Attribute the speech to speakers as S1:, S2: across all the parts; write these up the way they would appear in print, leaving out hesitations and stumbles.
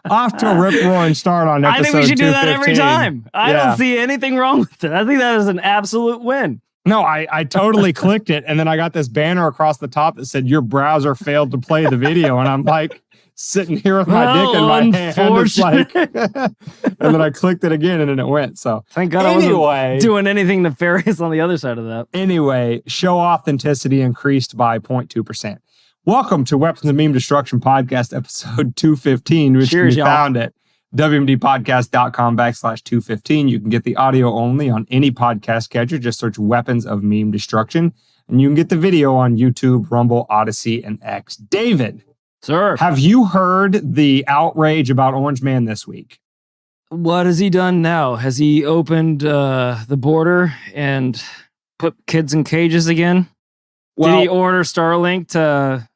S1: Off to a rip-roaring start on episode 215.
S2: I think we should do that every time. I don't see anything wrong with it. I think that is an absolute win.
S1: No, I totally clicked it, and then I got this banner across the top that said, your browser failed to play the video, and I'm like, sitting here with my dick in my hand. It's like, and then I clicked it again and then it went. So
S2: thank God I wasn't doing anything nefarious on the other side of that.
S1: Anyway, show authenticity increased by 0.2%. Welcome to Weapons of Meme Destruction Podcast, episode 215, which can be found at WMDpodcast.com/215. You can get the audio only on any podcast catcher. Just search Weapons of Meme Destruction. And you can get the video on YouTube, Rumble, Odyssey, and X. David.
S2: Sir.
S1: Have you heard the outrage about Orange Man this week?
S2: What has he done now? Has he opened the border and put kids in cages again? Well, did he order Starlink to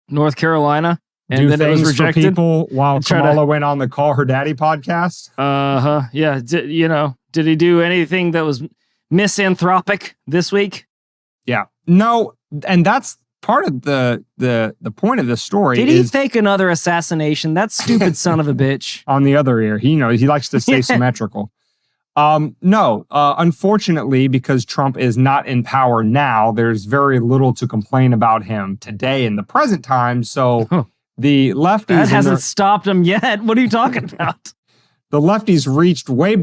S2: North Carolina? And then it was rejected
S1: for people while Kamala went on the Call Her Daddy podcast?
S2: Yeah. Did he do anything that was misanthropic this week?
S1: Yeah. No, and that's part of the point of the story.
S2: Did he fake another assassination? That stupid son of a bitch.
S1: On the other ear. He likes to stay symmetrical. No, unfortunately, because Trump is not in power now, there's very little to complain about him today in the present time. So the lefties...
S2: That hasn't stopped him yet. What are you talking about?
S1: The lefties reached way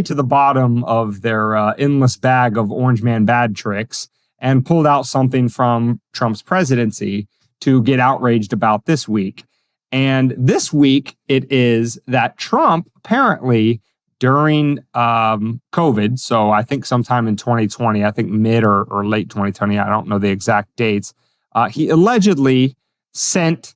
S1: to the bottom of their endless bag of Orange Man bad tricks and pulled out something from Trump's presidency to get outraged about this week. And this week, it is that Trump apparently during COVID, so I think sometime in 2020, I think mid or late 2020, I don't know the exact dates, he allegedly sent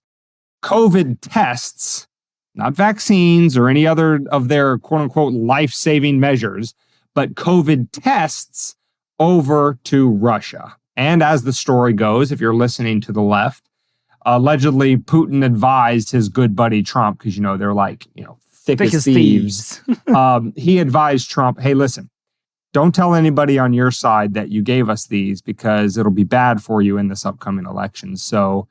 S1: COVID tests, not vaccines or any other of their quote-unquote life-saving measures, but COVID tests over to Russia. And as the story goes, if you're listening to the left, allegedly Putin advised his good buddy Trump, because, they're like, thick as thieves. He advised Trump, hey, listen, don't tell anybody on your side that you gave us these because it'll be bad for you in this upcoming election. So,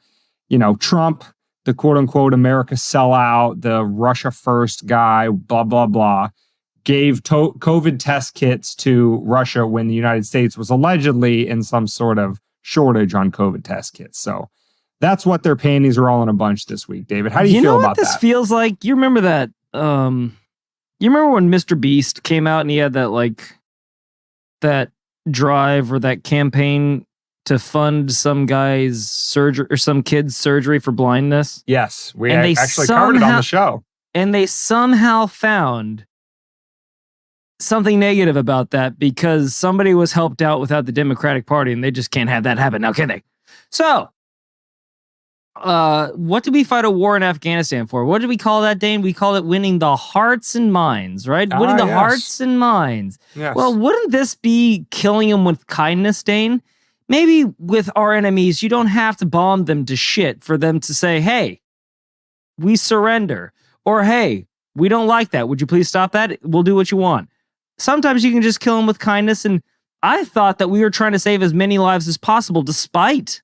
S1: Trump, the quote unquote America sellout, the Russia first guy, blah, blah, blah, gave COVID test kits to Russia when the United States was allegedly in some sort of shortage on COVID test kits. So that's what their panties are all in a bunch this week, David. How do you feel about that?
S2: This feels like? You remember that? You remember when Mr. Beast came out and he had that drive or that campaign to fund some guy's surgery or some kid's surgery for blindness?
S1: Yes, we actually covered it on the show.
S2: And they somehow found something negative about that because somebody was helped out without the Democratic Party, and they just can't have that happen now, can they? So, what did we fight a war in Afghanistan for? What did we call that, Dane? We call it winning the hearts and minds, right? Winning the hearts and minds.
S1: Yes.
S2: Well, wouldn't this be killing them with kindness, Dane? Maybe with our enemies, you don't have to bomb them to shit for them to say, hey, we surrender. Or, hey, we don't like that. Would you please stop that? We'll do what you want. Sometimes you can just kill them with kindness. And I thought that we were trying to save as many lives as possible despite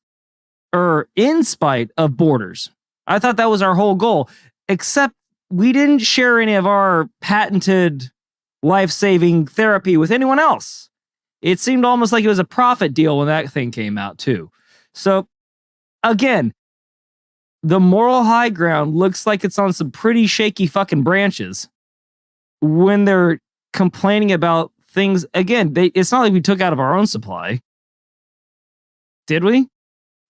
S2: or in spite of borders. I thought that was our whole goal, except we didn't share any of our patented life-saving therapy with anyone else. It seemed almost like it was a profit deal when that thing came out too. So again, the moral high ground looks like it's on some pretty shaky fucking branches when they're complaining about things. Again, it's not like we took out of our own supply. Did we?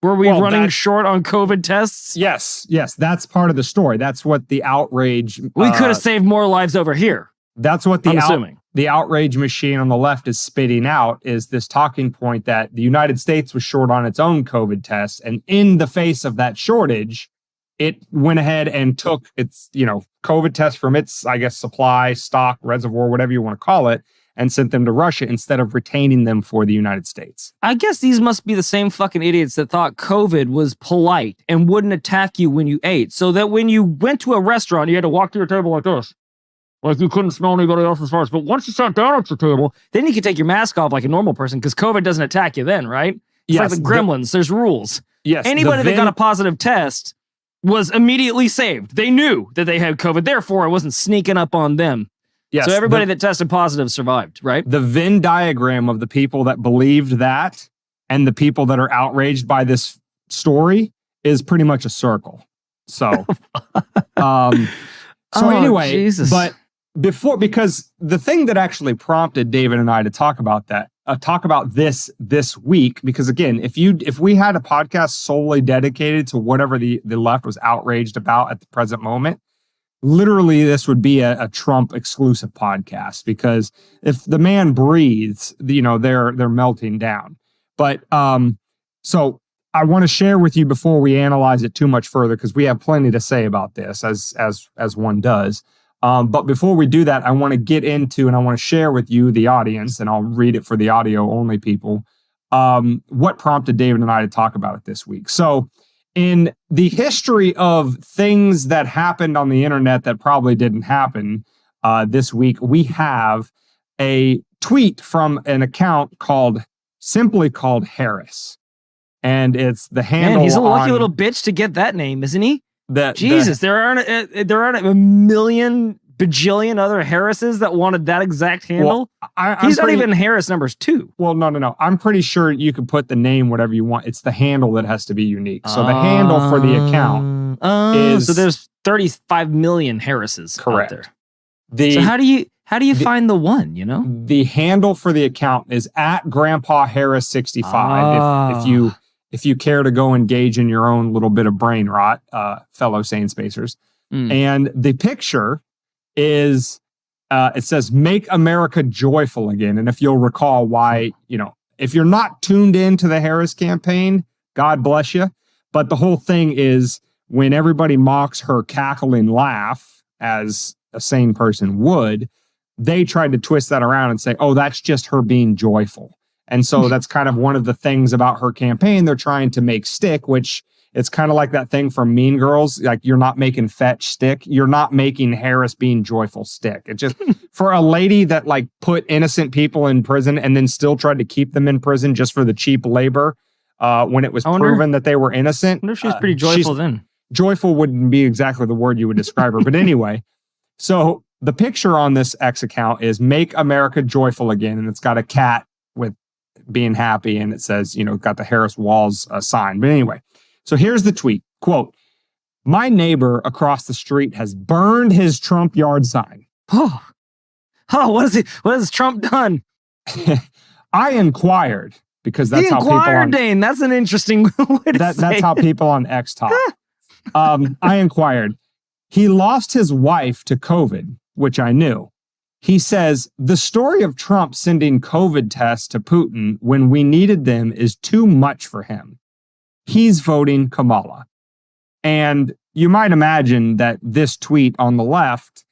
S2: Were we running short on COVID tests?
S1: Yes. That's part of the story. That's what the outrage...
S2: We could have saved more lives over here.
S1: That's what the outrage machine on the left is spitting out, is this talking point that the United States was short on its own COVID tests. And in the face of that shortage, it went ahead and took its, COVID tests from its, I guess, supply, stock, reservoir, whatever you want to call it, and sent them to Russia instead of retaining them for the United States.
S2: I guess these must be the same fucking idiots that thought COVID was polite and wouldn't attack you when you ate. So that when you went to a restaurant, you had to walk to your table like this. Like you couldn't smell anybody else's farts. But once you sat down at your table, then you could take your mask off like a normal person because COVID doesn't attack you then, right? It's like the gremlins. There's rules.
S1: Yes,
S2: Anybody that got a positive test was immediately saved. They knew that they had COVID. Therefore, it wasn't sneaking up on them.
S1: Yes,
S2: so everybody that tested positive survived, right?
S1: The Venn diagram of the people that believed that and the people that are outraged by this story is pretty much a circle. So, anyway,
S2: Jesus.
S1: But because the thing that actually prompted David and I to talk about this week, because again, if we had a podcast solely dedicated to whatever the left was outraged about at the present moment, literally this would be a Trump exclusive podcast, because if the man breathes, they're melting down. But so I want to share with you before we analyze it too much further, because we have plenty to say about this as one does. But before we do that, I want to get into and I want to share with you, the audience, and I'll read it for the audio only people, what prompted David and I to talk about it this week. So in the history of things that happened on the internet that probably didn't happen this week, we have a tweet from an account simply called Harris. And it's the handle.
S2: Man, he's a lucky little bitch to get that name, isn't he? There aren't a million bajillion other Harrises that wanted that exact handle. Well, he's not even Harris numbers 2.
S1: Well, no. I'm pretty sure you could put the name whatever you want. It's the handle that has to be unique. So the handle for the account is.
S2: So there's 35 million Harrises
S1: correct.
S2: Out there. So how do you find the one?
S1: The handle for the account is at Grandpa Harris 65. If you care to go engage in your own little bit of brain rot, fellow sane spacers. And the picture is, it says, "Make America Joyful Again." And if you'll recall why, if you're not tuned into the Harris campaign, God bless you. But the whole thing is, when everybody mocks her cackling laugh, as a sane person would, they tried to twist that around and say, oh, that's just her being joyful. And so that's kind of one of the things about her campaign they're trying to make stick, which it's kind of like that thing from Mean Girls. Like, you're not making fetch stick. You're not making Harris being joyful stick. It just, for a lady that put innocent people in prison and then still tried to keep them in prison just for the cheap labor when it was proven that they were innocent.
S2: I wonder if she's pretty joyful then.
S1: Joyful wouldn't be exactly the word you would describe her. But anyway, so the picture on this X account is "Make America Joyful Again." And it's got a cat with being happy, and it says, got the Harris Walls sign. But anyway, so here's the tweet. Quote, "My neighbor across the street has burned his Trump yard sign."
S2: What has Trump done?
S1: I inquired, because that's how people on
S2: Dane. That's an interesting way to say
S1: that's how people on X talk. I inquired. He lost his wife to COVID, which I knew. He says, "The story of Trump sending COVID tests to Putin when we needed them is too much for him. He's voting Kamala." And you might imagine that this tweet on the left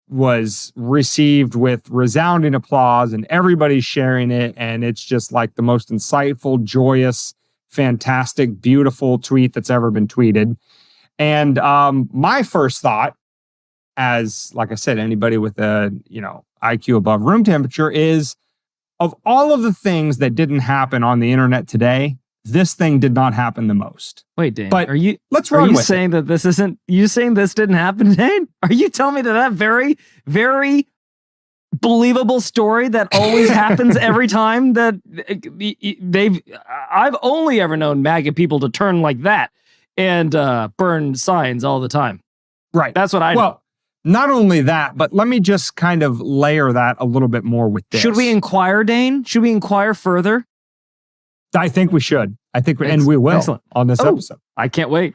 S1: was received with resounding applause, and everybody's sharing it. And it's just like the most insightful, joyous, fantastic, beautiful tweet that's ever been tweeted. And my first thought, as, like I said, anybody with a IQ above room temperature, is, of all of the things that didn't happen on the internet today, this thing did not happen the most.
S2: Wait, Dane,
S1: but
S2: are you saying that this isn't? You saying this didn't happen, Dane? Are you telling me that very, very believable story that always happens every time that I've only ever known MAGA people to turn like that and burn signs all the time.
S1: Right.
S2: That's what I know.
S1: Well, not only that, but let me just kind of layer that a little bit more with this.
S2: Should we inquire, Dane? Should we inquire further?
S1: I think we should. And we will on this episode.
S2: I can't wait.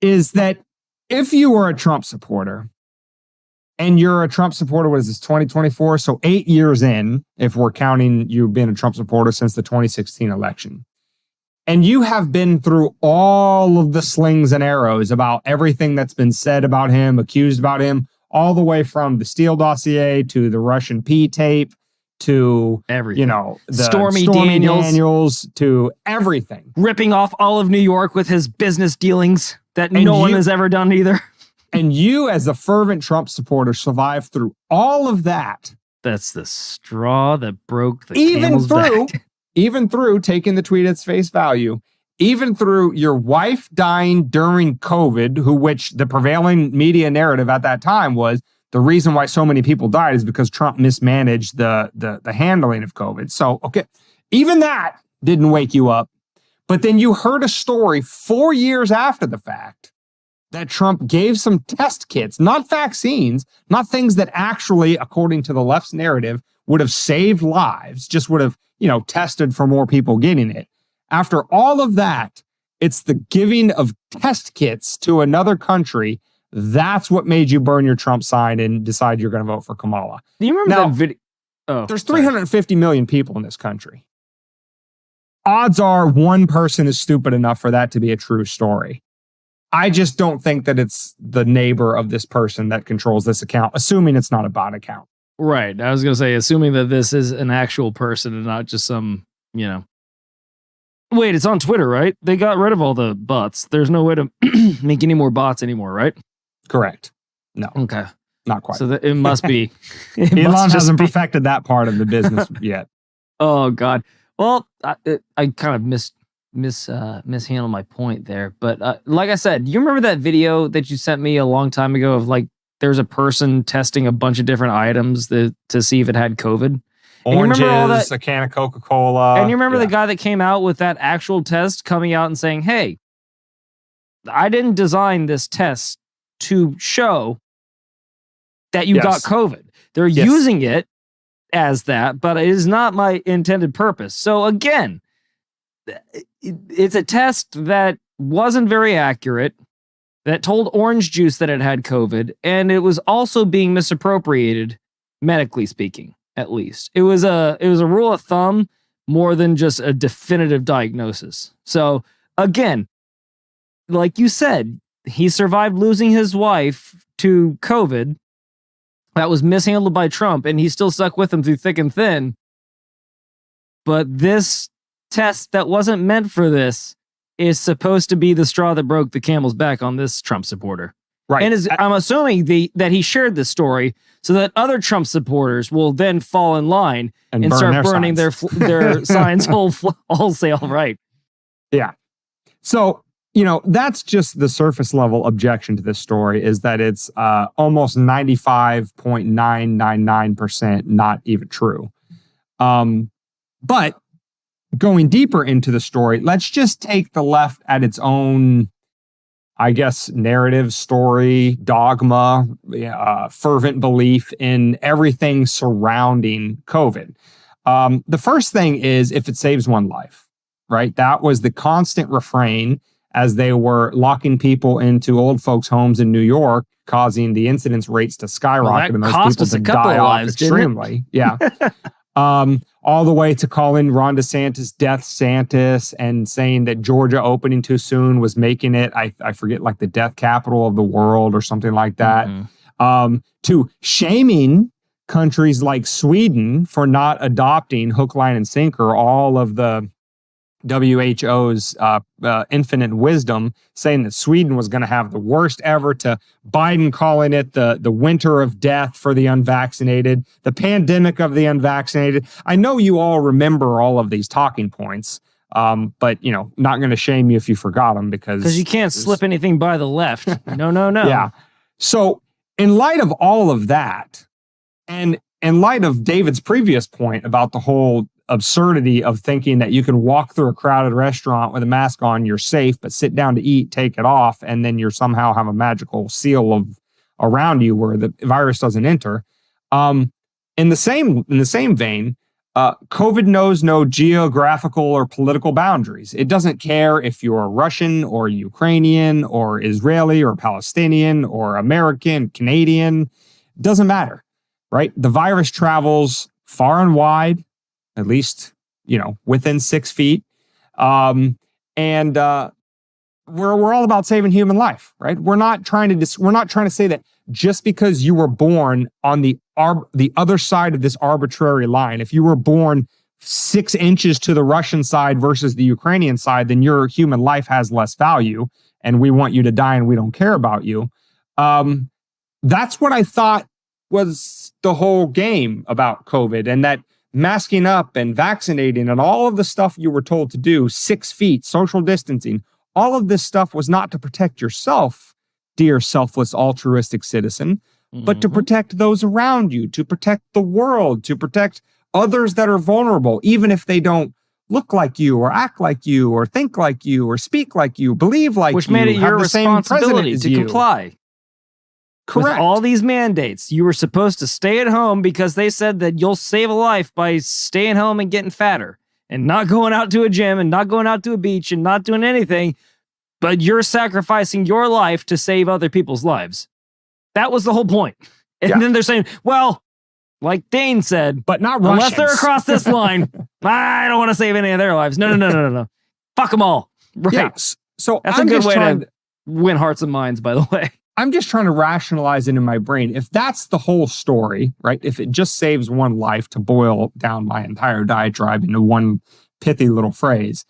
S1: Is that if you were a Trump supporter, and you're a Trump supporter, what is this, 2024? So 8 years in, if we're counting you being a Trump supporter since the 2016 election. And you have been through all of the slings and arrows about everything that's been said about him, accused about him, all the way from the Steele dossier to the Russian P tape to
S2: everything.
S1: The
S2: Stormy Daniels
S1: to everything.
S2: Ripping off all of New York with his business dealings that no one has ever done either.
S1: And you, as a fervent Trump supporter, survived through all of that.
S2: That's the straw that broke the camel's back.
S1: Even through taking the tweet at face value, even through your wife dying during COVID, which the prevailing media narrative at that time was the reason why so many people died is because Trump mismanaged the handling of COVID. So, okay, even that didn't wake you up. But then you heard a story 4 years after the fact that Trump gave some test kits, not vaccines, not things that actually, according to the left's narrative, would have saved lives, just would have, tested for more people getting it. After all of that, it's the giving of test kits to another country. That's what made you burn your Trump sign and decide you're going to vote for Kamala.
S2: Do you remember that video?
S1: Oh, there's 350 million people in this country. Odds are one person is stupid enough for that to be a true story. I just don't think that it's the neighbor of this person that controls this account, assuming it's not a bot account.
S2: Right. I was going to say, assuming that this is an actual person and not just some, Wait, it's on Twitter, right? They got rid of all the bots. There's no way to make any more bots anymore, right?
S1: Correct. No.
S2: Okay.
S1: Not quite.
S2: So it must be.
S1: Elon hasn't perfected that part of the business yet.
S2: Oh, God. Well, I kind of mishandled my point there. But like I said, you remember that video that you sent me a long time ago of like there's a person testing a bunch of different items to see if it had COVID?
S1: Oranges, a can of Coca-Cola.
S2: And you remember the guy that came out with that actual test coming out and saying, hey, I didn't design this test to show that you got COVID. They're using it as that, but it is not my intended purpose. So again, it's a test that wasn't very accurate, that told orange juice that it had COVID, and it was also being misappropriated, medically speaking, at least. It was a rule of thumb more than just a definitive diagnosis. So again, like you said, he survived losing his wife to COVID. That was mishandled by Trump, and he still stuck with him through thick and thin. But this test that wasn't meant for this is supposed to be the straw that broke the camel's back on this Trump supporter.
S1: Right.
S2: And I'm assuming that he shared this story so that other Trump supporters will then fall in line and start burning their signs wholesale. Right.
S1: Yeah. So, that's just the surface level objection to this story, is that it's almost 95.999% not even true. But going deeper into the story, let's just take the left at its own, I guess, narrative, story, dogma, fervent belief in everything surrounding COVID. The first thing is if it saves one life, right? That was the constant refrain as they were locking people into old folks' homes in New York, causing the incidence rates to skyrocket and those people to die off extremely. Yeah. All the way to calling Ron DeSantis Death Santis and saying that Georgia opening too soon was making it, I forget, like the death capital of the world or something like that. Mm-hmm. To shaming countries like Sweden for not adopting hook, line, and sinker all of the WHO's infinite wisdom, saying that Sweden was going to have the worst ever, to Biden calling it the winter of death for the unvaccinated, the pandemic of the unvaccinated. I know you all remember all of these talking points, but, not going to shame you if you forgot them because
S2: you can't slip anything by the left. No.
S1: Yeah. So in light of all of that, and in light of David's previous point about the whole absurdity of thinking that you can walk through a crowded restaurant with a mask on, you're safe, but sit down to eat, take it off, and then you're somehow have a magical seal of around you where the virus doesn't enter. In the same vein, COVID knows no geographical or political boundaries. It doesn't care if you're Russian or Ukrainian or Israeli or Palestinian or American, Canadian. It doesn't matter, right? The virus travels far and wide, at least, within 6 feet. And we're all about saving human life, right? We're not trying to say that just because you were born on the other side of this arbitrary line, if you were born 6 inches to the Russian side versus the Ukrainian side, then your human life has less value and we want you to die and we don't care about you. That's what I thought was the whole game about COVID, and that masking up and vaccinating and all of the stuff you were told to do, 6 feet, social distancing, all of this stuff was not to protect yourself, dear selfless altruistic citizen, but to protect those around you, to protect the world, to protect others that are vulnerable, even if they don't look like you or act like you or think like you or speak like you, believe like
S2: Which
S1: you,
S2: made it
S1: have
S2: your
S1: the same
S2: responsibility
S1: president as
S2: to
S1: you.
S2: comply.
S1: Correct.
S2: With all these mandates, you were supposed to stay at home because they said that you'll save a life by staying home and getting fatter and not going out to a gym and not going out to a beach and not doing anything, but you're sacrificing your life to save other people's lives. That was the whole point. And then they're saying, well, like Dane said,
S1: but not
S2: unless
S1: Russians.
S2: they're across this line, I don't want to save any of their lives. No. Fuck them all. Right.
S1: Yeah. So
S2: That's
S1: I'm
S2: a good
S1: just
S2: way
S1: trying
S2: to win hearts and minds, by the way.
S1: I'm just trying to rationalize it in my brain. If that's the whole story, right? If it just saves one life, to boil down my entire diatribe into one pithy little phrase,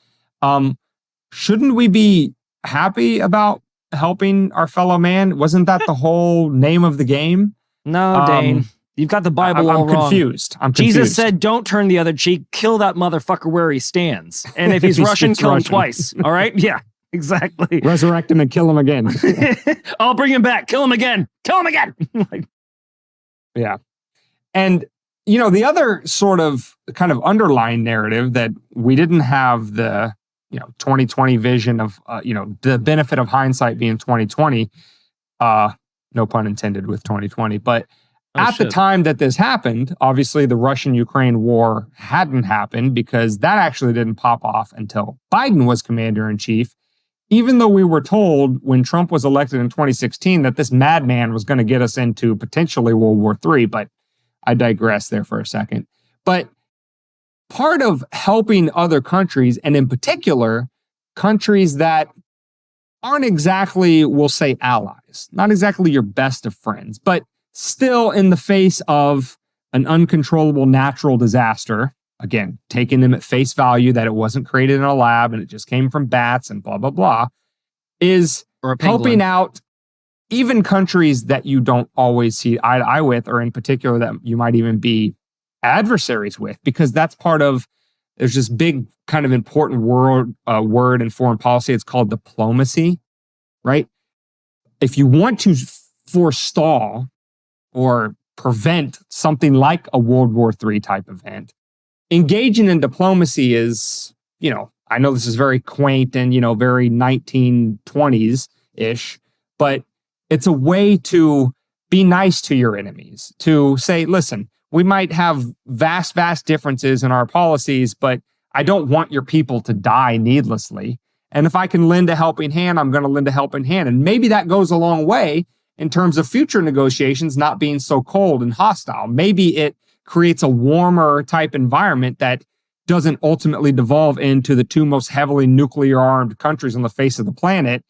S1: shouldn't we be happy about helping our fellow man? Wasn't that the whole name of the game?
S2: No, Dane. You've got the Bible all wrong.
S1: I'm confused.
S2: Jesus said, don't turn the other cheek. Kill that motherfucker where he stands. And if he's Russian, kill him twice. All right? Yeah. Exactly.
S1: Resurrect him and kill him again.
S2: I'll bring him back. Kill him again. Kill him again.
S1: Yeah. And, the other sort of kind of underlying narrative that we didn't have the, 2020 vision of, the benefit of hindsight being 2020, no pun intended with 2020, but the time that this happened, obviously the Russian-Ukraine war hadn't happened because that actually didn't pop off until Biden was commander-in-chief. Even though we were told when Trump was elected in 2016 that this madman was going to get us into potentially World War III, but I digress there for a second. But part of helping other countries, and in particular, countries that aren't exactly, we'll say, allies, not exactly your best of friends, but still in the face of an uncontrollable natural disaster, again, taking them at face value that it wasn't created in a lab and it just came from bats and blah, blah, blah, is helping out even countries that you don't always see eye to eye with, or in particular that you might even be adversaries with, because that's part of, there's this big kind of important word in foreign policy. It's called diplomacy, right? If you want to forestall or prevent something like a World War III type event, engaging in diplomacy is, I know this is very quaint and, very 1920s-ish, but it's a way to be nice to your enemies, to say, listen, we might have vast, vast differences in our policies, but I don't want your people to die needlessly. And if I can lend a helping hand, I'm going to lend a helping hand. And maybe that goes a long way in terms of future negotiations not being so cold and hostile. Maybe it creates a warmer type environment that doesn't ultimately devolve into the two most heavily nuclear armed countries on the face of the planet,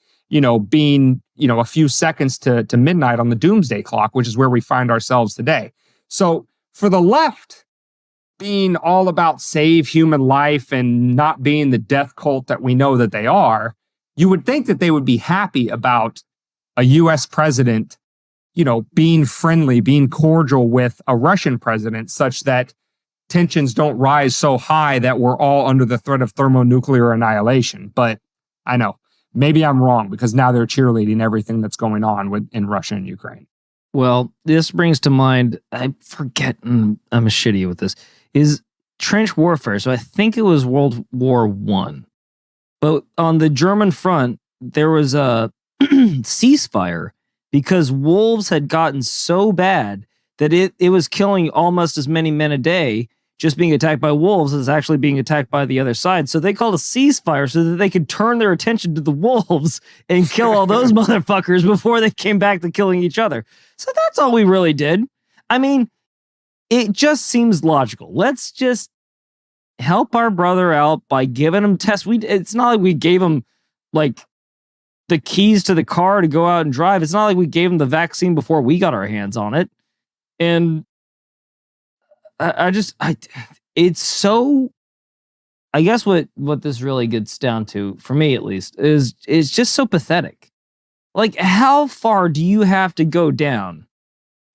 S1: being, a few seconds to midnight on the doomsday clock, which is where we find ourselves today. So for the left, being all about save human life and not being the death cult that we know that they are, you would think that they would be happy about a US president, being friendly, being cordial with a Russian president, such that tensions don't rise so high that we're all under the threat of thermonuclear annihilation. But I know, maybe I'm wrong, because now they're cheerleading everything that's going on in Russia and Ukraine.
S2: Well, this brings to mind, I forget, I'm shitty with this, is trench warfare. So I think it was World War I. But on the German front, there was a ceasefire because wolves had gotten so bad that it was killing almost as many men a day just being attacked by wolves as actually being attacked by the other side. So they called a ceasefire so that they could turn their attention to the wolves and kill all those motherfuckers before they came back to killing each other. So that's all we really did. I mean, it just seems logical. Let's just help our brother out by giving him tests. It's not like we gave him like the keys to the car to go out and drive. It's not like we gave him the vaccine before we got our hands on it. And it's so, I guess what this really gets down to, for me at least, is just so pathetic. Like, how far do you have to go down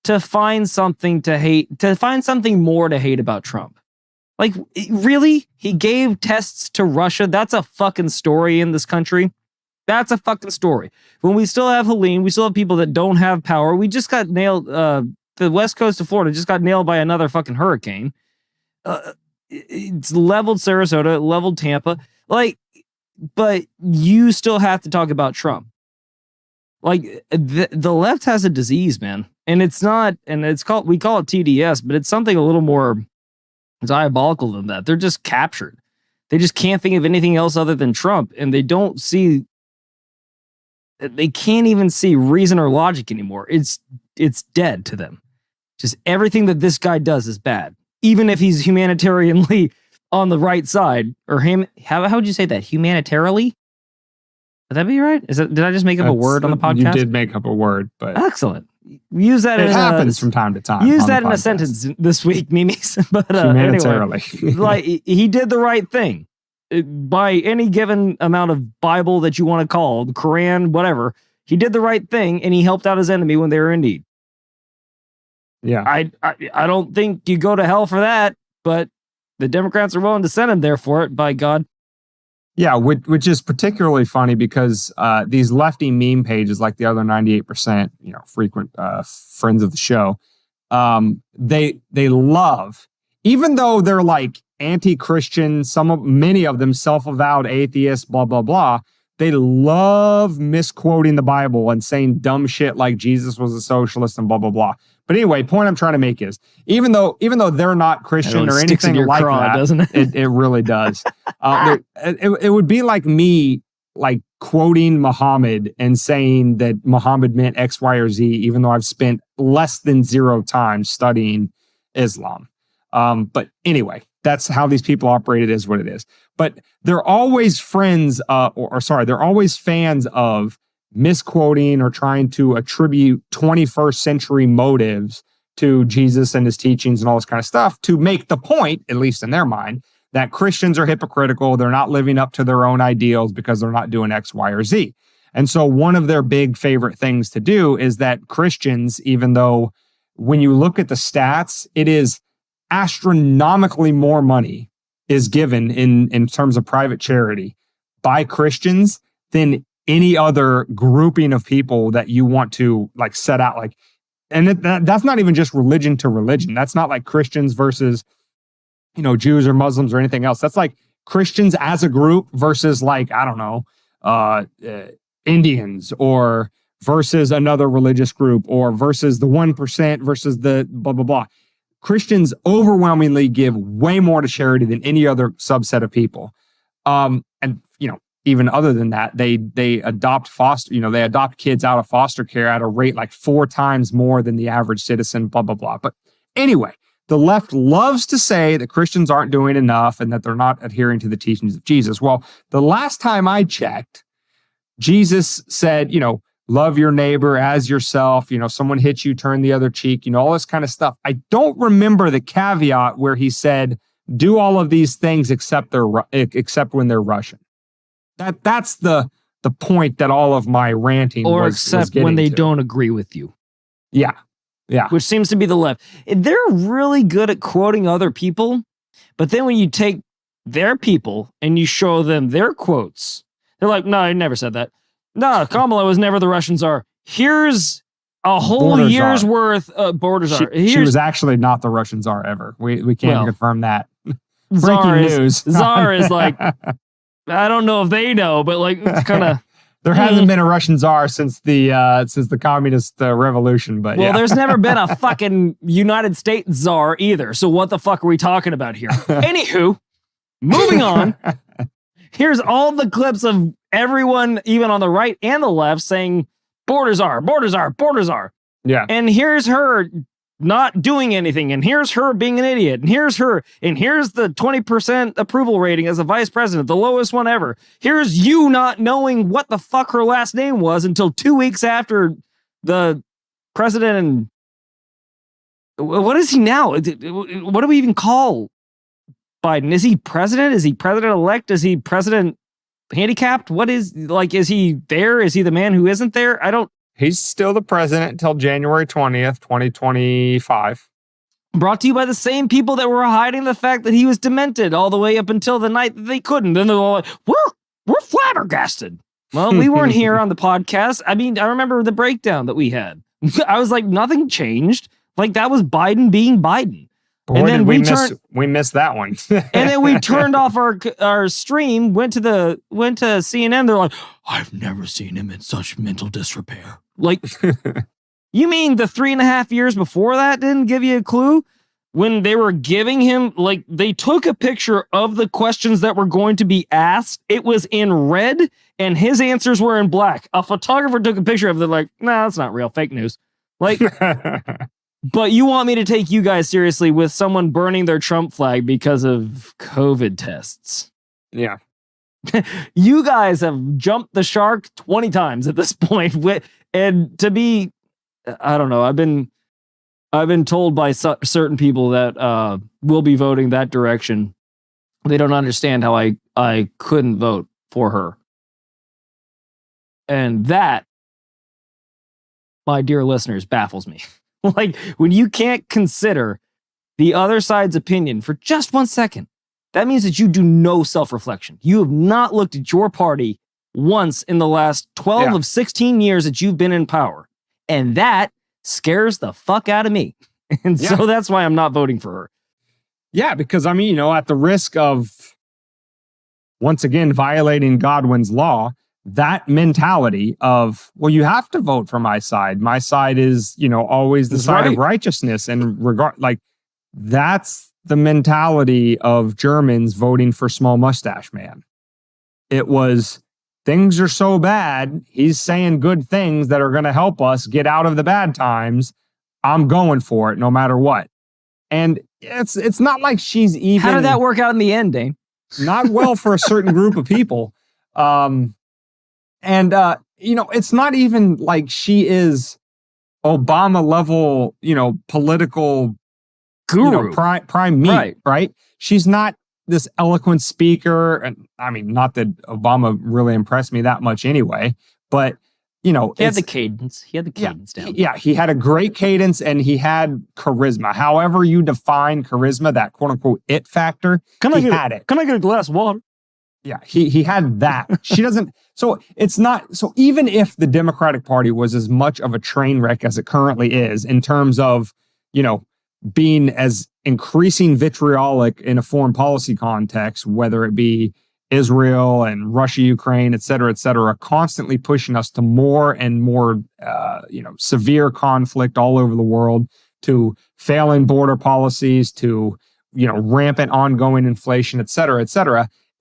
S2: to find something to hate, to find something more to hate about Trump? Like, really? He gave tests to Russia? That's a fucking story in this country. That's a fucking story. When we still have Helene, we still have people that don't have power. We just got nailed. The west coast of Florida just got nailed by another fucking hurricane. It's leveled Sarasota, it leveled Tampa. Like, but you still have to talk about Trump. Like, the left has a disease, man. And it's not, and it's called, we call it TDS, but it's something a little more diabolical than that. They're just captured. They just can't think of anything else other than Trump. And they don't see, they can't even see reason or logic anymore. It's dead to them. Just everything that this guy does is bad. Even if he's humanitarianly on the right side, or him, how would you say that? Humanitarily? Would that be right? Did I just make up a word on the podcast?
S1: You did make up a word, but
S2: excellent. Use that.
S1: It happens from time to time.
S2: Use that in a sentence this week, Mimis. But
S1: humanitarily,
S2: anyway, like, he did the right thing by any given amount of Bible that you want to call the Quran, whatever. He did the right thing, and he helped out his enemy when they were in need.
S1: Yeah,
S2: I don't think you go to hell for that, but the Democrats are willing to send him there for it. By God.
S1: Yeah, which is particularly funny because these lefty meme pages, like the other 98%, frequent friends of the show, they love, even though they're like anti-Christian, many of them self-avowed atheists, blah blah blah. They love misquoting the Bible and saying dumb shit like Jesus was a socialist and blah blah blah. But anyway, point I'm trying to make is even though they're not Christian or anything like that,
S2: doesn't it?
S1: It really does. It would be like me like quoting Muhammad and saying that Muhammad meant X, Y, or Z, even though I've spent less than 0 time studying Islam. But anyway, that's how these people operate. It is what it is. But they're always they're always fans of misquoting or trying to attribute 21st century motives to Jesus and his teachings and all this kind of stuff to make the point, at least in their mind, that Christians are hypocritical. They're not living up to their own ideals because they're not doing X, Y, or Z. And so one of their big favorite things to do is that Christians, even though when you look at the stats, it is astronomically more money is given in terms of private charity by Christians than any other grouping of people that you want to like set out like, and that's not even just religion to religion. That's not like Christians versus, Jews or Muslims or anything else. That's like Christians as a group versus like, I don't know, Indians or versus another religious group or versus the 1% versus the blah, blah, blah. Christians overwhelmingly give way more to charity than any other subset of people. And, even other than that, they adopt they adopt kids out of foster care at a rate like 4 times more than the average citizen, blah, blah, blah. But anyway, the left loves to say that Christians aren't doing enough and that they're not adhering to the teachings of Jesus. Well, the last time I checked, Jesus said, love your neighbor as yourself. Someone hits you, turn the other cheek, all this kind of stuff. I don't remember the caveat where he said, do all of these things except when they're Russian. That's the point that all of my ranting was
S2: except
S1: getting
S2: when they
S1: to.
S2: don't agree with you.
S1: Yeah.
S2: Which seems to be the left. They're really good at quoting other people, but then when you take their people and you show them their quotes, they're like, no, I never said that. No, Kamala was never the Russian czar. Here's a whole
S1: Border
S2: year's
S1: czar.
S2: Worth of border czar.
S1: She was actually not the Russian czar ever. We can't confirm that. Breaking news.
S2: Czar is like, I don't know if they know, but like it's kind of.
S1: There hasn't been a Russian czar since the communist revolution, but
S2: well, there's never been a fucking United States czar either. So what the fuck are we talking about here? Anywho, moving on. Here's all the clips of everyone, even on the right and the left, saying border czar, border czar, border czar.
S1: Yeah.
S2: And here's her not doing anything, and here's her being an idiot, and here's her, and here's the 20% approval rating as a vice president, the lowest one ever. Here's you not knowing what the fuck her last name was until 2 weeks after the president. And what is he now? What do we even call Biden? Is he president? Is he president-elect? Is he president handicapped? What is, like, is he there? Is he the man who isn't there?
S1: He's still the president until January 20th, 2025.
S2: Brought to you by the same people that were hiding the fact that he was demented all the way up until the night that they couldn't. Then they're all like, we're flabbergasted. Well, we weren't here on the podcast. I mean, I remember the breakdown that we had. I was like, nothing changed. Like, that was Biden being Biden.
S1: Boy, and then we missed that one.
S2: And then we turned off our stream, went to CNN. They're like, I've never seen him in such mental disrepair. Like, you mean the 3.5 years before that didn't give you a clue? When they were giving him, like, they took a picture of the questions that were going to be asked. It was in red, and his answers were in black. A photographer took a picture of it, like, nah, that's not real. Fake news. Like, but you want me to take you guys seriously with someone burning their Trump flag because of COVID tests?
S1: Yeah.
S2: You guys have jumped the shark 20 times at this point. And to be, I don't know, I've been told by certain people that will be voting that direction. They don't understand how I couldn't vote for her. And that, my dear listeners, baffles me. Like, when you can't consider the other side's opinion for just 1 second, that means that you do no self-reflection. You have not looked at your party once in the last 12 of 16 years that you've been in power. And that scares the fuck out of me. And so that's why I'm not voting for her.
S1: Yeah, because, I mean, at the risk of, once again, violating Godwin's law, that mentality of, well, you have to vote for my side. My side is, always the side of righteousness. And that's the mentality of Germans voting for Small Mustache Man. It was, things are so bad, he's saying good things that are going to help us get out of the bad times. I'm going for it no matter what. And it's not like she's even...
S2: How did that work out in the end, Dane?
S1: Not well for a certain group of people. It's not even like she is Obama level, political
S2: guru,
S1: prime meat, right? She's not this eloquent speaker. And I mean, not that Obama really impressed me that much anyway, but
S2: he had the cadence. He had the cadence down.
S1: Yeah, he had a great cadence and he had charisma. However you define charisma, that quote unquote it factor, he had it.
S2: Can I get a glass of water?
S1: Yeah, he had that. She doesn't. So it's not. So even if the Democratic Party was as much of a train wreck as it currently is in terms of, being as increasing vitriolic in a foreign policy context, whether it be Israel and Russia, Ukraine, et cetera, constantly pushing us to more and more, severe conflict all over the world, to failing border policies, to, rampant ongoing inflation, et cetera.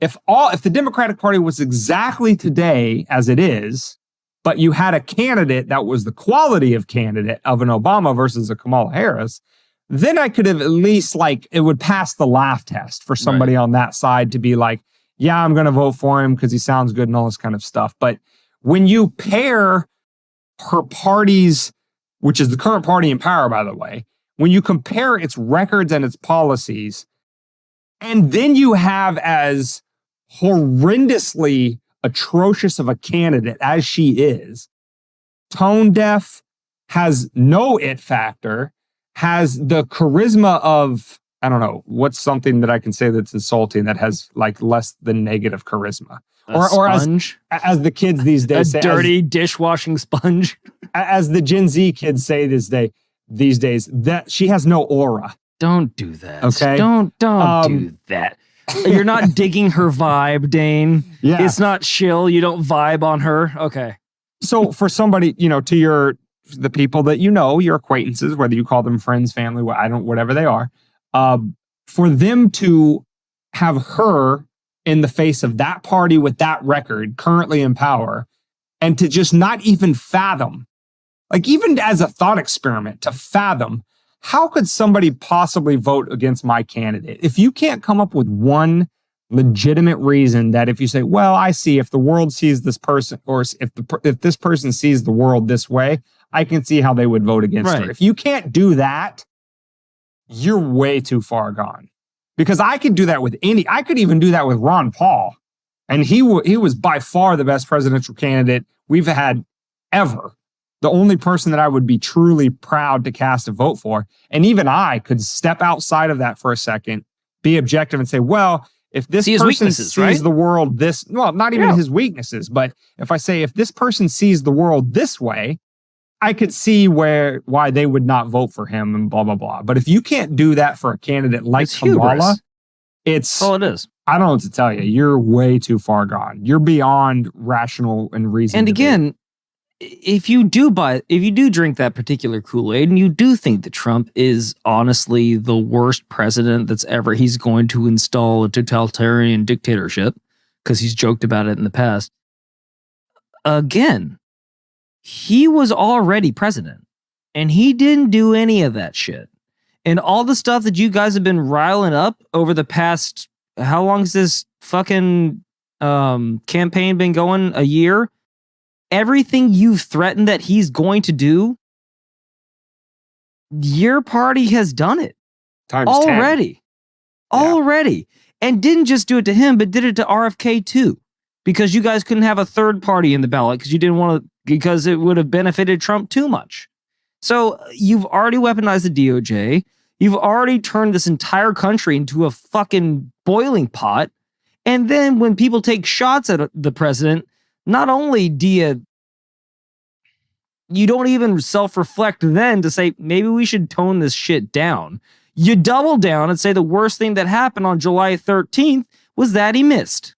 S1: If the Democratic Party was exactly today as it is, but you had a candidate that was the quality of candidate of an Obama versus a Kamala Harris, then I could have at least, it would pass the laugh test for somebody on that side to be like, yeah, I'm going to vote for him because he sounds good and all this kind of stuff. But when you pair her parties, which is the current party in power, by the way, when you compare its records and its policies, and then you have as horrendously atrocious of a candidate as she is, tone deaf, has no it factor, has the charisma of, I don't know, what's something that I can say that's insulting that has less than negative charisma?
S2: Or as
S1: the kids these days say,
S2: dirty dishwashing sponge.
S1: As the Gen Z kids say these days, that she has no aura.
S2: Don't do that.
S1: Okay.
S2: Don't do that. You're not digging her vibe, Dane.
S1: Yeah.
S2: It's not chill. You don't vibe on her. Okay.
S1: So for somebody, to the people that your acquaintances, whether you call them friends, family, whatever they are, for them to have her in the face of that party with that record currently in power, and to just not even fathom, even as a thought experiment, to fathom, how could somebody possibly vote against my candidate? If you can't come up with one legitimate reason that if you say, well, I see if the world sees this person, or if this person sees the world this way, I can see how they would vote against her. If you can't do that, you're way too far gone. Because I could do that with I could even do that with Ron Paul. And he was by far the best presidential candidate we've had ever. the only person that I would be truly proud to cast a vote for. And even I could step outside of that for a second, be objective and say, well, if this person sees the world this, well, not even his weaknesses, but if I say, if this person sees the world this way, I could see why they would not vote for him and blah, blah, blah. But if you can't do that for a candidate like Kamala, it is. I don't know what to tell you. You're way too far gone. You're beyond rational and reason.
S2: And again, if you do drink that particular Kool-Aid and you do think that Trump is honestly the worst president that's ever, he's going to install a totalitarian dictatorship because he's joked about it in the past. Again, he was already president and he didn't do any of that shit. And all the stuff that you guys have been riling up over the past, how long has this fucking campaign been going? A year? Everything you've threatened that he's going to do, your party has done it
S1: times
S2: already.
S1: 10.
S2: Already. And didn't just do it to him, but did it to RFK too. Because you guys couldn't have a third party in the ballot because you didn't want to, because it would have benefited Trump too much. So you've already weaponized the DOJ. You've already turned this entire country into a fucking boiling pot. And then when people take shots at the president, not only do you don't even self-reflect then to say, maybe we should tone this shit down. You double down and say the worst thing that happened on July 13th was that he missed.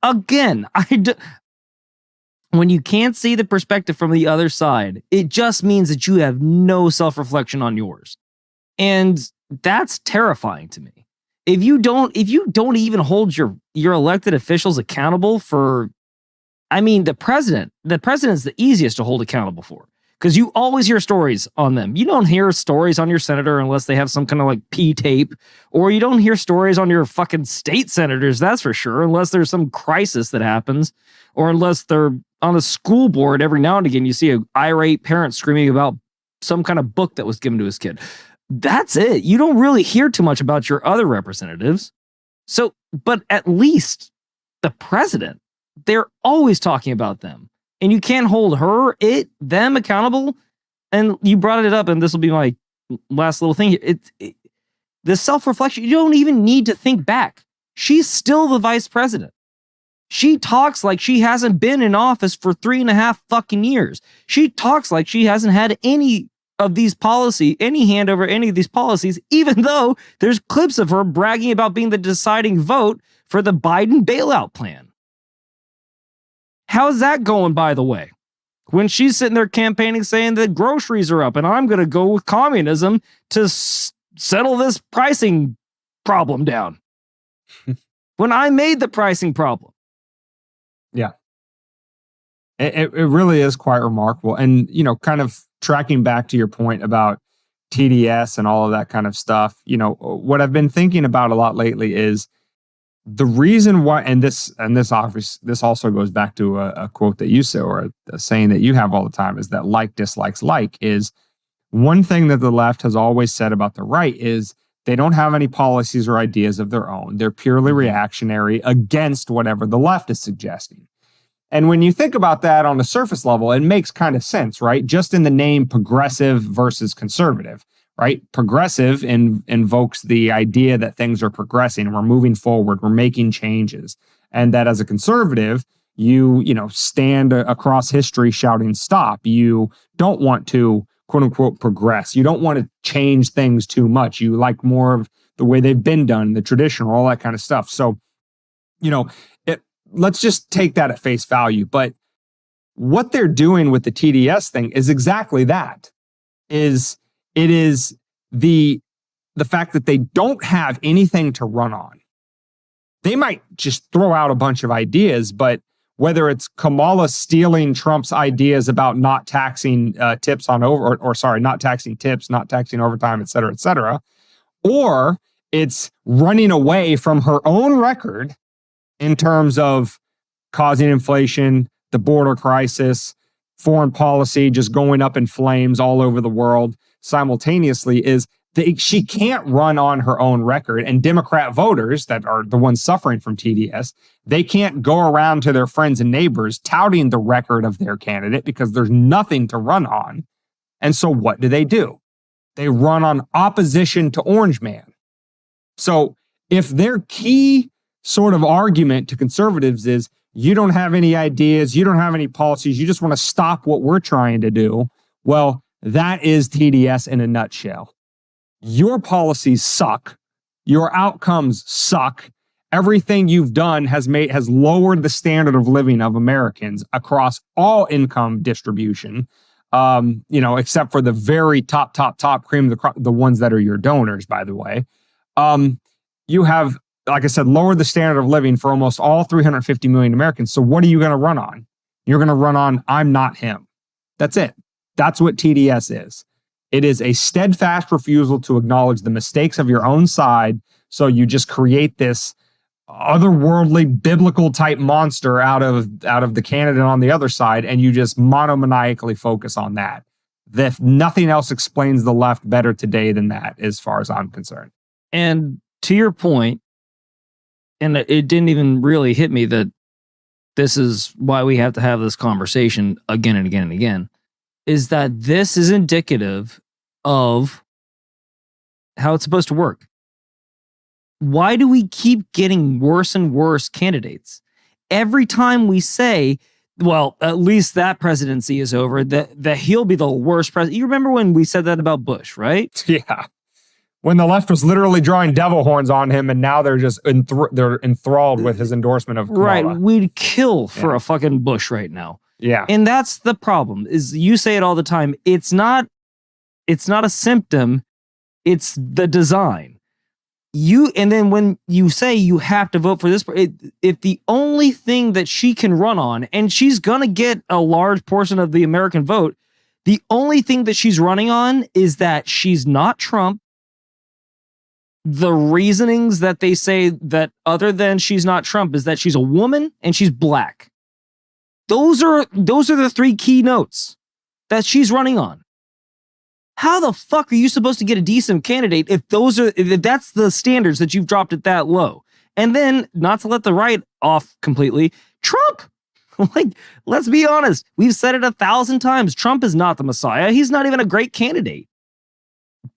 S2: Again, when you can't see the perspective from the other side, it just means that you have no self-reflection on yours. And that's terrifying to me. If you don't even hold your elected officials accountable for, I mean, the president's the easiest to hold accountable for because you always hear stories on them. You don't hear stories on your senator unless they have some kind of like P tape, or you don't hear stories on your fucking state senators. That's for sure, unless there's some crisis that happens, or unless they're on a school board every now and again. You see an irate parent screaming about some kind of book that was given to his kid. That's it. You don't really hear too much about your other representatives. So, but at least the president, they're always talking about them. And you can't hold them accountable. And you brought it up, and this will be my last little thing here. The self-reflection, you don't even need to think back. She's still the vice president. She talks like she hasn't been in office for 3.5 fucking years. She talks like she hasn't had any hand over any of these policies, even though there's clips of her bragging about being the deciding vote for the Biden bailout plan. How's that going, by the way? When she's sitting there campaigning saying that groceries are up and I'm going to go with communism to settle this pricing problem down. When I made the pricing problem.
S1: Yeah. It really is quite remarkable. And, kind of tracking back to your point about TDS and all of that kind of stuff, what I've been thinking about a lot lately is the reason why, and this also goes back to a quote that you say, or a saying that you have all the time, is that like dislikes like. Is one thing that the left has always said about the right is they don't have any policies or ideas of their own. They're purely reactionary against whatever the left is suggesting. And when you think about that on the surface level, it makes kind of sense, right? Just in the name progressive versus conservative, right? Progressive invokes the idea that things are progressing, we're moving forward, we're making changes. And that as a conservative, you stand across history shouting stop. You don't want to, quote unquote, progress. You don't want to change things too much. You like more of the way they've been done, the traditional, all that kind of stuff. So, let's just take that at face value. But what they're doing with the TDS thing is exactly that. It is the fact that they don't have anything to run on. They might just throw out a bunch of ideas, but whether it's Kamala stealing Trump's ideas about not taxing not taxing tips, not taxing overtime, et cetera, or it's running away from her own record in terms of causing inflation, the border crisis, foreign policy just going up in flames all over the world simultaneously, is She can't run on her own record, and Democrat voters that are the ones suffering from TDS, they can't go around to their friends and neighbors touting the record of their candidate because there's nothing to run on. And so what do? They run on opposition to Orange Man. So if their key sort of argument to conservatives is you don't have any ideas, you don't have any policies, you just want to stop what we're trying to do, well, that is TDS in a nutshell. Your policies suck. Your outcomes suck. Everything you've done has lowered the standard of living of Americans across all income distribution. Except for the very top cream of the crop, the ones that are your donors, by the way. You have, like I said, lowered the standard of living for almost all 350 million Americans. So what are you going to run on? You're going to run on, I'm not him. That's it. That's what TDS is. It is a steadfast refusal to acknowledge the mistakes of your own side. So you just create this otherworldly biblical type monster out of the candidate on the other side, and you just monomaniacally focus on that. Nothing else explains the left better today than that, as far as I'm concerned.
S2: And to your point, and it didn't even really hit me that this is why we have to have this conversation again and again and again, is that this is indicative of how it's supposed to work. Why do we keep getting worse and worse candidates? Every time we say, well, at least that presidency is over, that he'll be the worst president. You remember when we said that about Bush, right?
S1: Yeah. When the left was literally drawing devil horns on him, and now they're just they're enthralled with his endorsement of Kamala.
S2: Right. We'd kill for a fucking Bush right now.
S1: Yeah.
S2: And that's the problem, is you say it all the time. It's not a symptom, it's the design. And then when you say you have to vote for this, if the only thing that she can run on, and she's going to get a large portion of the American vote, the only thing that she's running on is that she's not Trump. The reasonings that they say that other than she's not Trump is that she's a woman and she's black. Those are the three keynotes that she's running on. How the fuck are you supposed to get a decent candidate if that's the standards that you've dropped it that low? And then, not to let the right off completely, Trump. Like, let's be honest. We've said it 1,000 times. Trump is not the Messiah. He's not even a great candidate.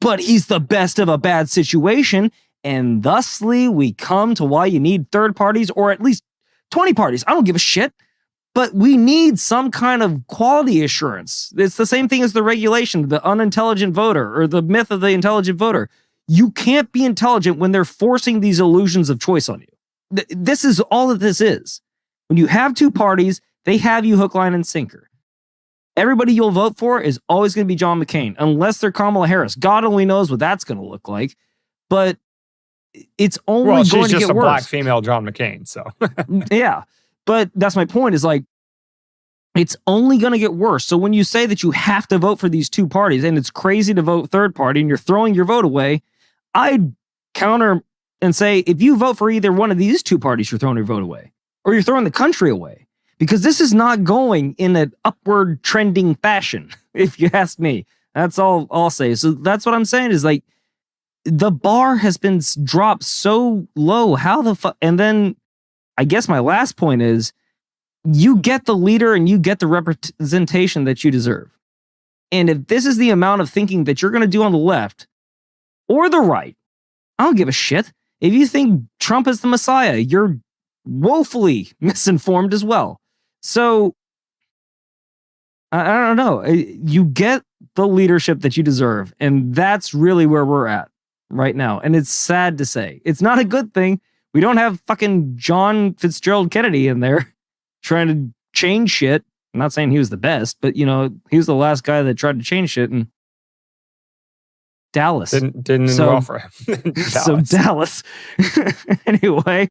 S2: But he's the best of a bad situation. And thusly, we come to why you need third parties, or at least 20 parties. I don't give a shit. But we need some kind of quality assurance. It's the same thing as the regulation, the unintelligent voter, or the myth of the intelligent voter. You can't be intelligent when they're forcing these illusions of choice on you. This is all that this is. When you have two parties, they have you hook, line, and sinker. Everybody you'll vote for is always going to be John McCain, unless they're Kamala Harris. God only knows what that's going to look like. But it's only going to get worse.
S1: She's just a black female John McCain, so.
S2: Yeah. But that's my point, is like, it's only going to get worse. So when you say that you have to vote for these two parties, and it's crazy to vote third party and you're throwing your vote away, I'd counter and say, if you vote for either one of these two parties, you're throwing your vote away, or you're throwing the country away, because this is not going in an upward trending fashion, if you ask me. That's all I'll say. So that's what I'm saying, is like, the bar has been dropped so low. How the fuck? And then I guess my last point is, you get the leader and you get the representation that you deserve. And if this is the amount of thinking that you're going to do on the left or the right, I don't give a shit. If you think Trump is the Messiah, you're woefully misinformed as well. So, I don't know. You get the leadership that you deserve. And that's really where we're at right now. And it's sad to say. It's not a good thing. We don't have fucking John Fitzgerald Kennedy in there trying to change shit. I'm not saying he was the best, but he was the last guy that tried to change shit in Dallas.
S1: Didn't end well for him.
S2: So Dallas. Anyway.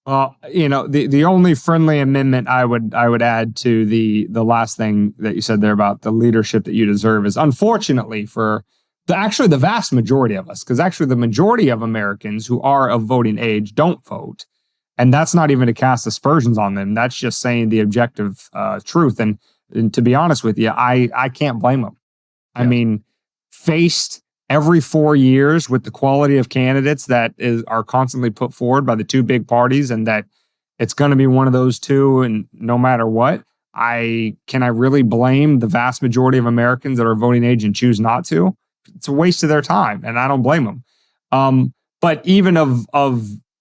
S1: The only friendly amendment I would add to the last thing that you said there about the leadership that you deserve is, unfortunately for the vast majority of us, because actually the majority of Americans who are of voting age don't vote. And that's not even to cast aspersions on them. That's just saying the objective truth. And to be honest with you, I can't blame them. Yeah. I mean, faced every 4 years with the quality of candidates that are constantly put forward by the two big parties, and that it's going to be one of those two, and no matter what, I really blame the vast majority of Americans that are voting age and choose not to? It's a waste of their time, and I don't blame them. But even of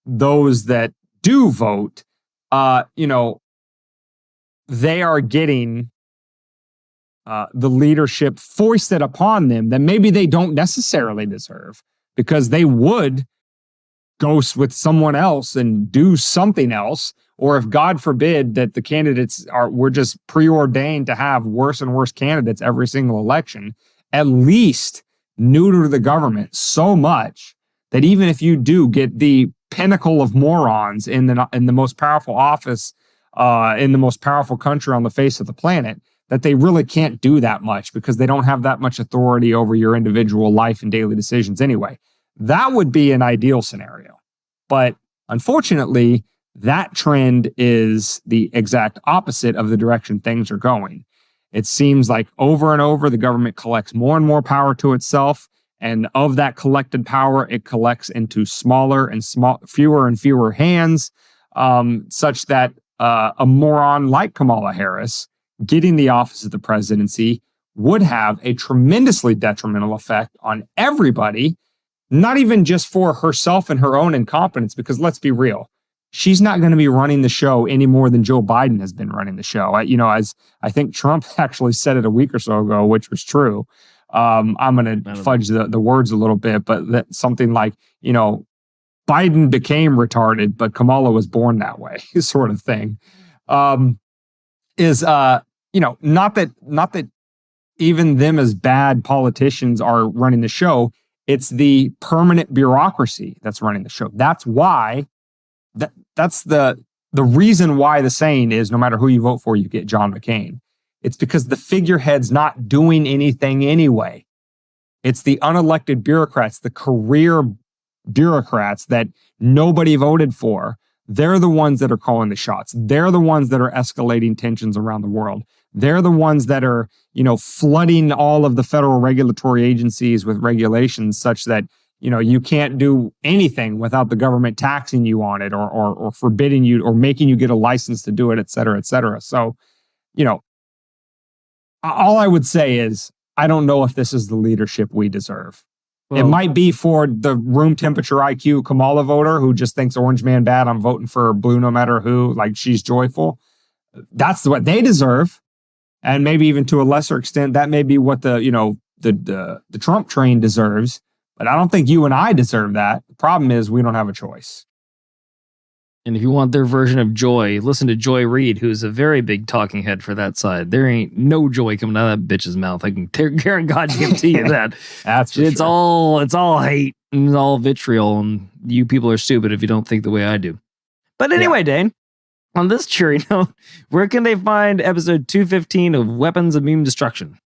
S1: those that do vote, they are getting the leadership foisted upon them that maybe they don't necessarily deserve, because they would go with someone else and do something else. Or if God forbid that the candidates were just preordained to have worse and worse candidates every single election, at least neuter the government so much that even if you do get the pinnacle of morons in the most powerful office in the most powerful country on the face of the planet, that they really can't do that much because they don't have that much authority over your individual life and daily decisions anyway. That would be an ideal scenario. But unfortunately, that trend is the exact opposite of the direction things are going. It seems like over and over, the government collects more and more power to itself. And of that collected power, it collects into fewer and fewer hands, such that a moron like Kamala Harris getting the office of the presidency would have a tremendously detrimental effect on everybody, not even just for herself and her own incompetence, because let's be real, she's not going to be running the show any more than Joe Biden has been running the show. As I think Trump actually said it a week or so ago, which was true. I'm going to fudge the words a little bit, but that something like, Biden became retarded, but Kamala was born that way, sort of thing. Not that even them as bad politicians are running the show. It's the permanent bureaucracy that's running the show. That's why that's the reason why the saying is, no matter who you vote for, you get John McCain. It's because the figurehead's not doing anything anyway. It's the unelected bureaucrats, the career bureaucrats that nobody voted for. They're the ones that are calling the shots. They're the ones that are escalating tensions around the world. They're the ones that are, flooding all of the federal regulatory agencies with regulations such that, you can't do anything without the government taxing you on it or forbidding you or making you get a license to do it, et cetera, et cetera. So, all I would say is, I don't know if this is the leadership we deserve. Well, it might be for the room temperature IQ Kamala voter who just thinks orange man bad, I'm voting for blue no matter who, like she's joyful. That's what they deserve. And maybe even to a lesser extent, that may be what the Trump train deserves. But I don't think you and I deserve that. The problem is we don't have a choice.
S2: And if you want their version of joy, listen to Joy Reid, who's a very big talking head for that side. There ain't no joy coming out of that bitch's mouth. I can guarantee you that.
S1: That's
S2: it's sure. all hate and it's all vitriol, and you people are stupid if you don't think the way I do. But anyway, Dane, on this cheery note, where can they find episode 215 of Weapons of Meme Destruction?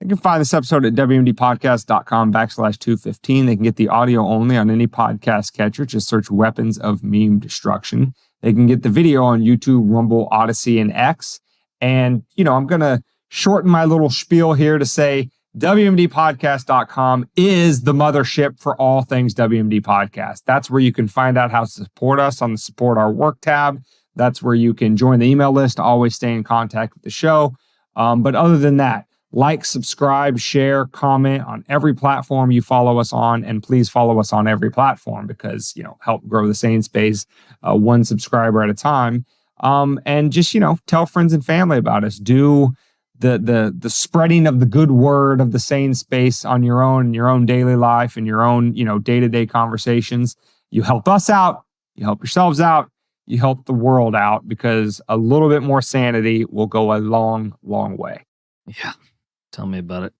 S1: You can find this episode at WMDpodcast.com/215. They can get the audio only on any podcast catcher. Just search Weapons of Meme Destruction. They can get the video on YouTube, Rumble, Odyssey, and X. And, I'm going to shorten my little spiel here to say WMDpodcast.com is the mothership for all things WMD Podcast. That's where you can find out how to support us on the Support Our Work tab. That's where you can join the email list to always stay in contact with the show. But other than that, like, subscribe, share, comment on every platform you follow us on, and please follow us on every platform because, help grow the Sane Space one subscriber at a time. And just, tell friends and family about us. Do the spreading of the good word of the Sane Space on your own daily life and your own, day-to-day conversations. You help us out, you help yourselves out, you help the world out, because a little bit more sanity will go a long, long way.
S2: Yeah. Tell me about it.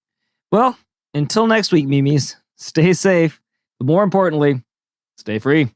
S2: Well, until next week, memes, stay safe. But more importantly, stay free.